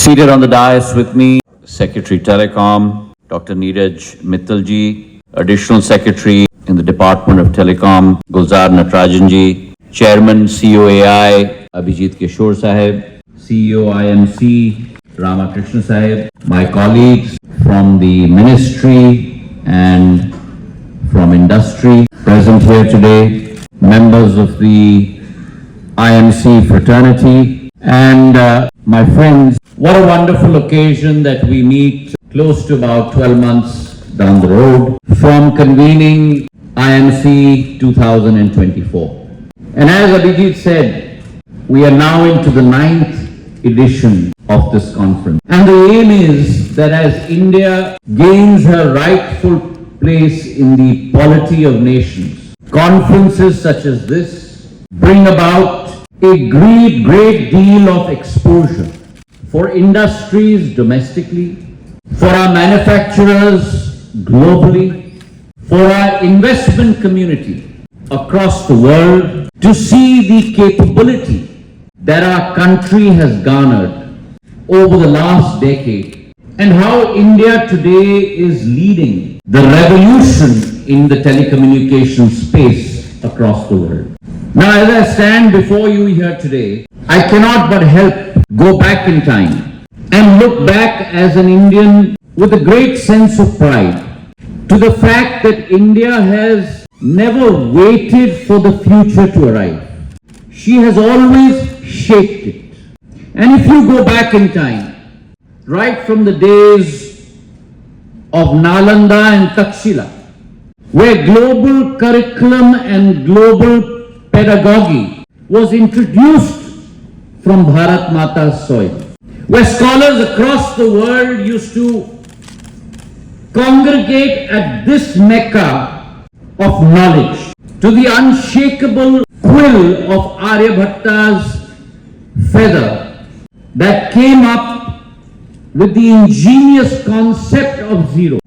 Seated on the dais with me, Secretary Telecom, Dr. Neeraj Mittalji, Additional Secretary in the Department of Telecom, Gulzar Natarajanji, Chairman COAI, Abhijit Kishore Sahib, CEO IMC, Ramakrishna Sahib, my colleagues from the Ministry and from industry present here today, members of the IMC fraternity, and my friends. What a wonderful occasion that we meet close to about 12 months down the road from convening IMC 2024. And as Abhijit said, we are now into the 9th edition of this conference. And the aim is that as India gains her rightful place in the polity of nations, conferences such as this bring about a great deal of exposure for industries domestically, for our manufacturers globally, for our investment community across the world to see the capability that our country has garnered over the last decade and how India today is leading the revolution in the telecommunication space across the world. Now, as I stand before you here today, I cannot but help go back in time and look back as an Indian with a great sense of pride to the fact that India has never waited for the future to arrive. She has always shaped it. And if you go back in time, right from the days of Nalanda and Takshila, where global curriculum and global pedagogy was introduced from Bharat Mata's soil, where scholars across the world used to congregate at this mecca of knowledge, to the unshakable quill of Aryabhatta's feather that came up with the ingenious concept of zero,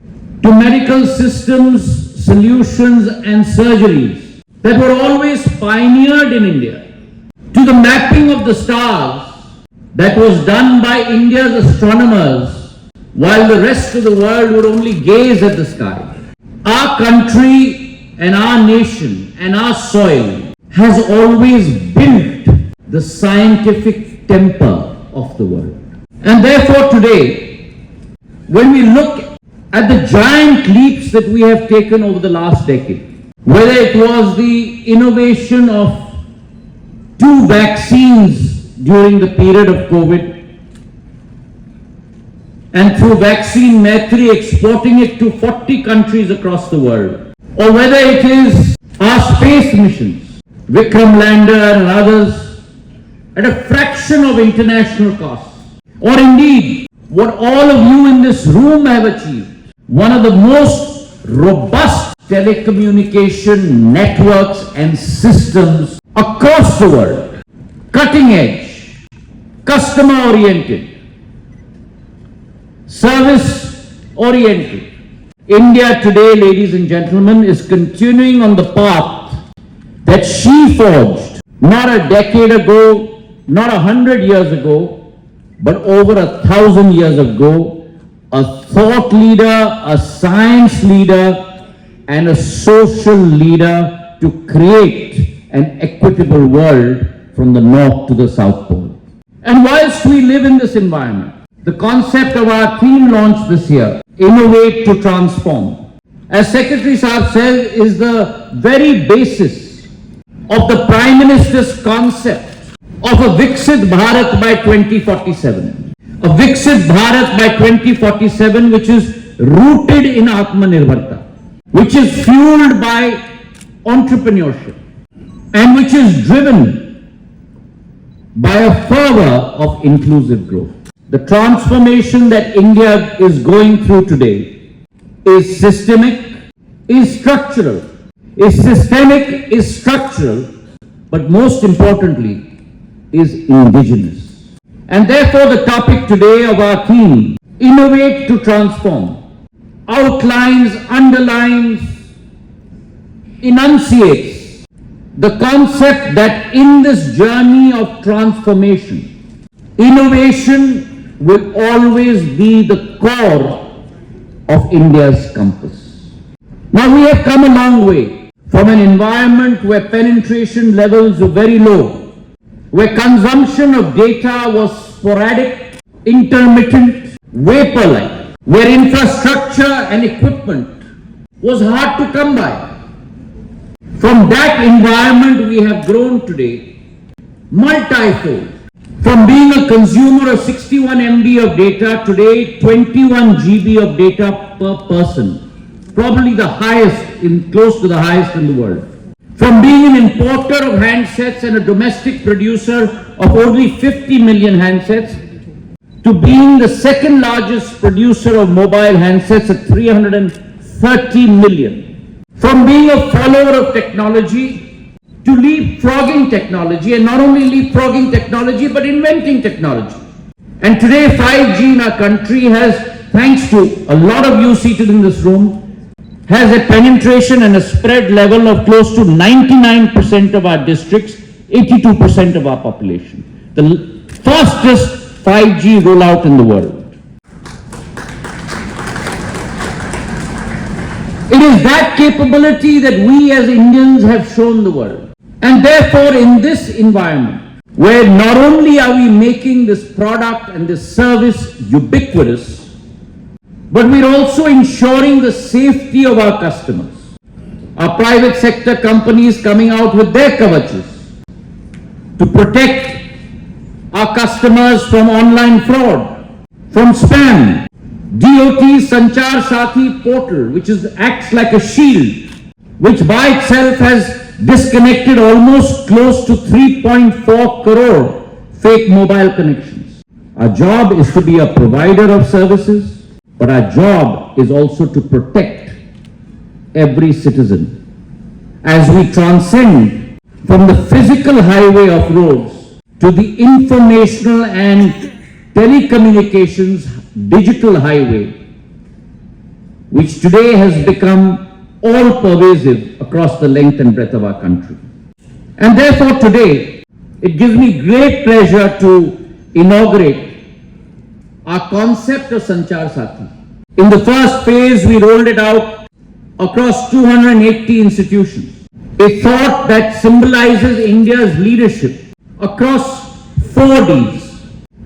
to medical systems, solutions and surgeries that were always pioneered in India, to the mapping of the stars that was done by India's astronomers while the rest of the world would only gaze at the sky. Our country and our nation and our soil has always built the scientific temper of the world. And therefore today, when we look at the giant leaps that we have taken over the last decade, whether it was the innovation of 2 vaccines during the period of COVID, and through Vaccine Maitri exporting it to 40 countries across the world, or whether it is our space missions, Vikram lander and others, at a fraction of international costs, or indeed what all of you in this room have achieved, one of the most robust telecommunication networks and systems across the world, cutting edge, customer oriented, service oriented. India today, ladies and gentlemen, is continuing on the path that she forged not a decade ago, not 100 years ago, but over 1,000 years ago, a thought leader, a science leader, and a social leader to create an equitable world from the north to the south pole. And whilst we live in this environment, the concept of our theme launch this year, Innovate to Transform, as Secretary Saab said, is the very basis of the Prime Minister's concept of a Viksit Bharat by 2047. A Viksit Bharat by 2047 which is rooted in Atmanirbharta, which is fueled by entrepreneurship and which is driven by a fervor of inclusive growth. The transformation that India is going through today is systemic, is structural. Is systemic, is structural, but most importantly, is indigenous. And therefore the topic today of our theme, Innovate to Transform, outlines, underlines, enunciates the concept that in this journey of transformation, innovation will always be the core of India's compass. Now we have come a long way from an environment where penetration levels were very low, where consumption of data was sporadic, intermittent, vapor-like, where infrastructure and equipment was hard to come by. From that environment we have grown today multifold. From being a consumer of 61 MB of data, today 21 GB of data per person, probably the highest, close to the highest in the world. From being an importer of handsets and a domestic producer of only 50 million handsets, to being the second largest producer of mobile handsets at 330 million. From being a follower of technology to leapfrogging technology, and not only leapfrogging technology, but inventing technology. And today 5G in our country has, thanks to a lot of you seated in this room, has a penetration and a spread level of close to 99% of our districts, 82% of our population. The fastest 5G rollout in the world. It is that capability that we as Indians have shown the world. And therefore, in this environment, where not only are we making this product and this service ubiquitous, but we're also ensuring the safety of our customers. Our private sector companies coming out with their kavachas to protect our customers from online fraud, from spam. DOT's Sanchar Sathi portal, which acts like a shield, which by itself has disconnected almost close to 3.4 crore fake mobile connections. Our job is to be a provider of services, but our job is also to protect every citizen. As we transcend from the physical highway of roads to the informational and telecommunications digital highway, which today has become all pervasive across the length and breadth of our country. And therefore today, it gives me great pleasure to inaugurate our concept of Sanchar Sathi. In the first phase, we rolled it out across 280 institutions. A thought that symbolizes India's leadership across 4 Ds: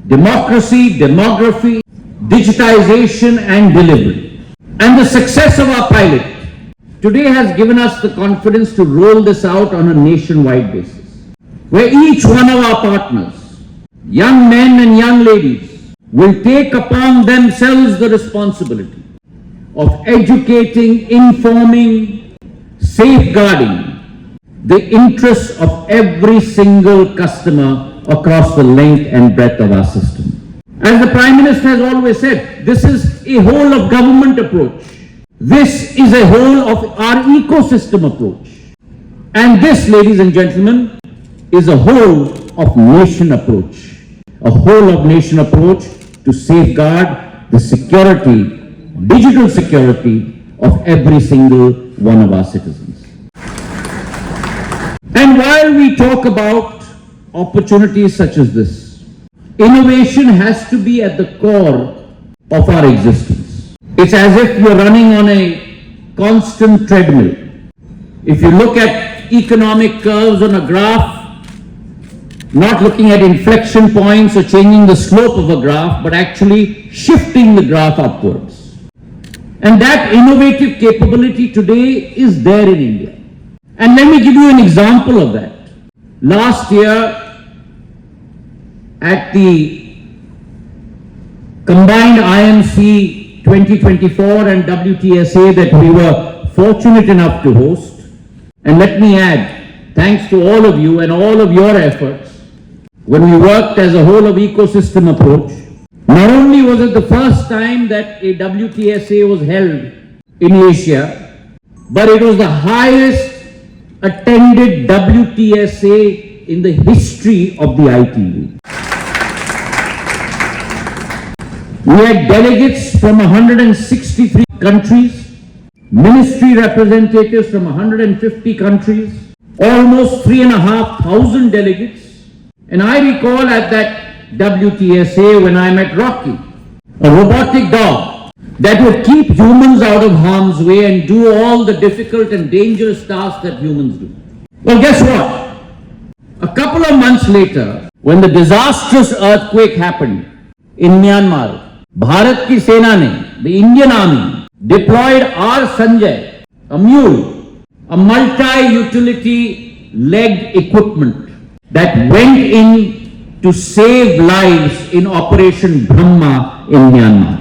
democracy, demography, digitization and delivery. And the success of our pilot today has given us the confidence to roll this out on a nationwide basis, where each one of our partners, young men and young ladies, will take upon themselves the responsibility of educating, informing, safeguarding the interests of every single customer across the length and breadth of our system. As the Prime Minister has always said, this is a whole of government approach. This is a whole of our ecosystem approach. And this, ladies and gentlemen, is a whole of nation approach. A whole of nation approach to safeguard the security, digital security of every single one of our citizens. And while we talk about opportunities such as this, innovation has to be at the core of our existence. It's as if you're running on a constant treadmill. If you look at economic curves on a graph, not looking at inflection points or changing the slope of a graph, but actually shifting the graph upwards. And that innovative capability today is there in India. And let me give you an example of that. Last year, at the combined IMC 2024 and WTSA that we were fortunate enough to host. And let me add, thanks to all of you and all of your efforts, when we worked as a whole of ecosystem approach, not only was it the first time that a WTSA was held in Asia, but it was the highest attended WTSA in the history of the ITV. We had delegates from 163 countries, ministry representatives from 150 countries, almost 3,500 delegates. And I recall at that WTSA, when I met Rocky, a robotic dog that would keep humans out of harm's way and do all the difficult and dangerous tasks that humans do. Well, guess what? A couple of months later, when the disastrous earthquake happened in Myanmar, Bharat ki Sena ne, the Indian Army, deployed our Sanjay, a mule, a multi-utility leg equipment that went in to save lives in Operation Brahma in Myanmar.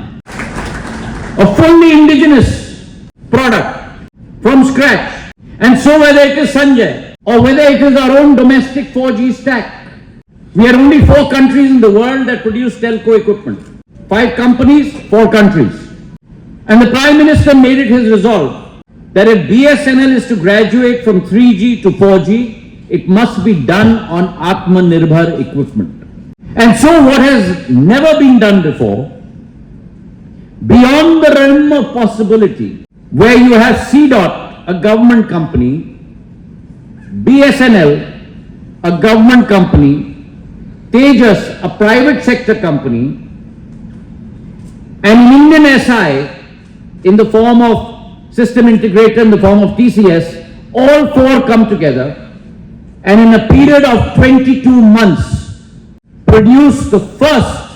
A fully indigenous product from scratch. And so whether it is Sanjay or whether it is our own domestic 4G stack, we are only 4 countries in the world that produce telco equipment. 5 companies, 4 countries. And the Prime Minister made it his resolve that if BSNL is to graduate from 3G to 4G, it must be done on Atmanirbhar equipment. And so what has never been done before, beyond the realm of possibility, where you have CDOT, a government company, BSNL, a government company, Tejas, a private sector company, and Indian SI in the form of system integrator in the form of TCS, all 4 come together and in a period of 22 months produce the first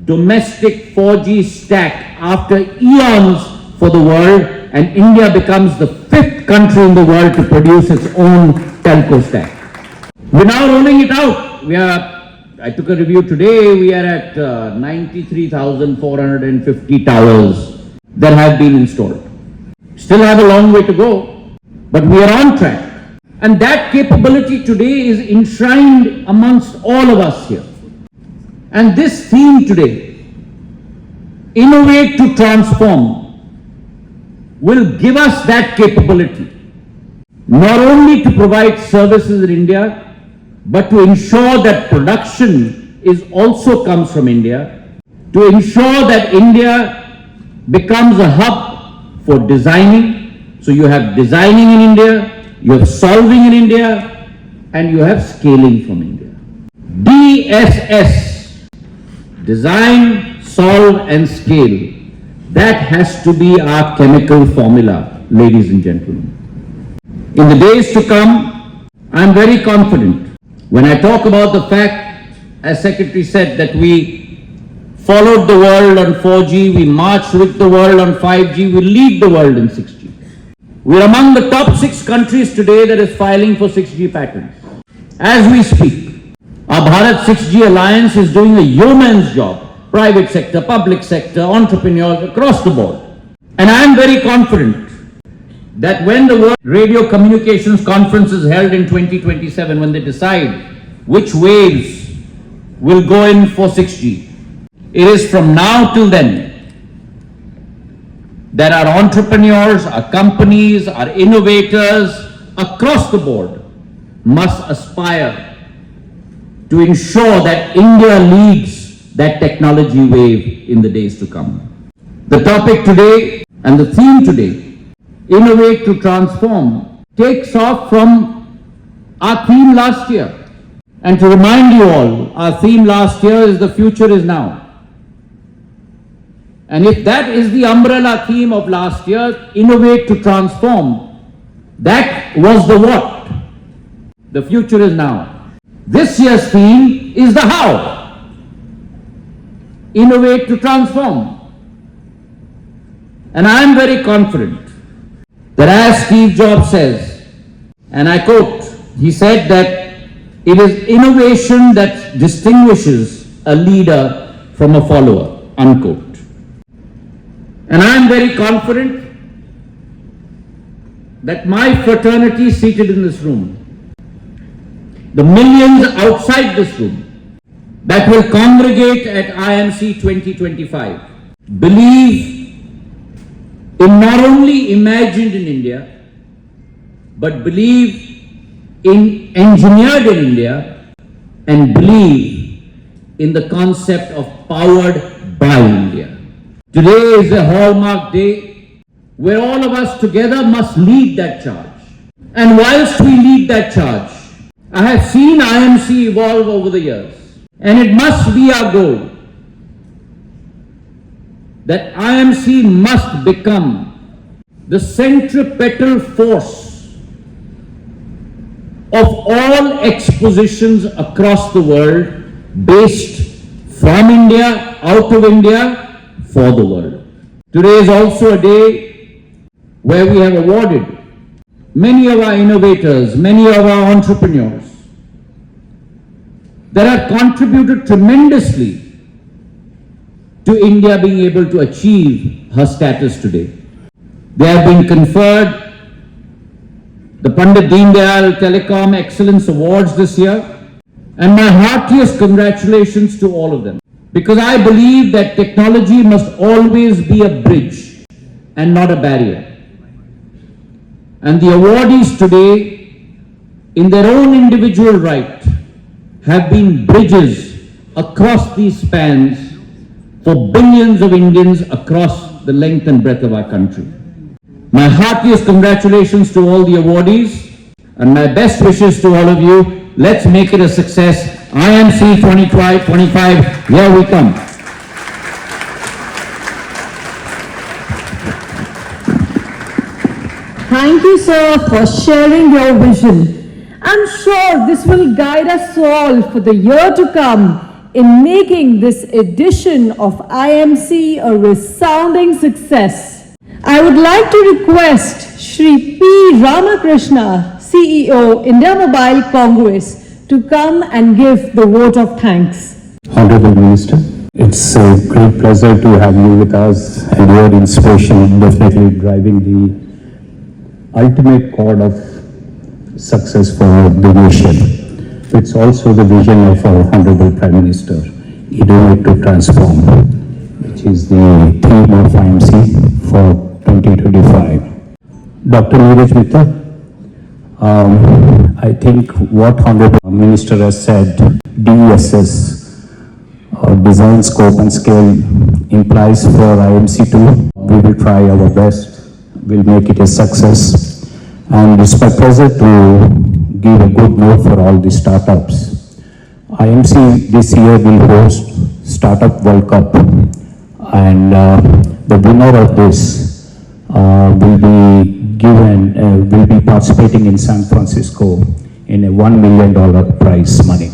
domestic 4G stack after eons for the world, and India becomes the 5th country in the world to produce its own telco stack. We're now rolling it out. I took a review today. We are at 93,450 towers that have been installed. Still have a long way to go, but we are on track. And that capability today is enshrined amongst all of us here. And this theme today, innovate to transform, will give us that capability, not only to provide services in India, but to ensure that production also comes from India, to ensure that India becomes a hub for designing. So you have designing in India, you have solving in India, and you have scaling from India. DSS, design, solve and scale. That has to be our chemical formula, ladies and gentlemen. In the days to come, I am very confident when I talk about the fact, as Secretary said, that we followed the world on 4G, we marched with the world on 5G, we lead the world in 6G. We're among the top 6 countries today that is filing for 6G patents. As we speak, our Bharat 6G Alliance is doing a yeoman's job. Private sector, public sector, entrepreneurs across the board. And I am very confident that when the World Radio Communications Conference is held in 2027, when they decide which waves will go in for 6G, it is from now till then that our entrepreneurs, our companies, our innovators across the board must aspire to ensure that India leads that technology wave in the days to come. The topic today and the theme today, innovate to transform, takes off from our theme last year. And to remind you all, our theme last year is the future is now. And if that is the umbrella theme of last year, innovate to transform, that was the what? The future is now. This year's theme is the how. Innovate to transform. And I am very confident that as Steve Jobs says, and I quote, he said that it is innovation that distinguishes a leader from a follower, unquote. And I am very confident that my fraternity seated in this room, the millions outside this room that will congregate at IMC 2025, believe in not only imagined in India, but believe in engineered in India, and believe in the concept of powered by India. Today is a hallmark day where all of us together must lead that charge. And whilst we lead that charge, I have seen IMC evolve over the years. And it must be our goal that IMC must become the centripetal force of all expositions across the world, based from India, out of India, for the world. Today is also a day where we have awarded many of our innovators, many of our entrepreneurs that have contributed tremendously to India being able to achieve her status today. They have been conferred the Pandit Deen Dayal Telecom Excellence Awards this year, and my heartiest congratulations to all of them, because I believe that technology must always be a bridge and not a barrier. And the awardees today, in their own individual right, have been bridges across these spans for billions of Indians across the length and breadth of our country. My heartiest congratulations to all the awardees and my best wishes to all of you. Let's make it a success. IMC 2025, here we come. Thank you, sir, for sharing your vision. I'm sure this will guide us all for the year to come in making this edition of IMC a resounding success. I would like to request Shri P. Ramakrishna, CEO, India Mobile Congress, to come and give the vote of thanks. Honorable Minister, it's a great pleasure to have you with us, and your inspiration definitely driving the ultimate chord of success for the nation. It's also the vision of our Honorable Prime Minister, Innovate to Transform, which is the theme of IMC for 2025. Dr. Neeraj Mittal, I think what Honorable Minister has said, DSS, design, scope and scale, implies for IMC2. We will try our best, we'll make it a success. And it's my pleasure to give a good note for all the startups. IMC this year will host Startup World Cup, and the winner of this will be participating in San Francisco in a $1 million prize money.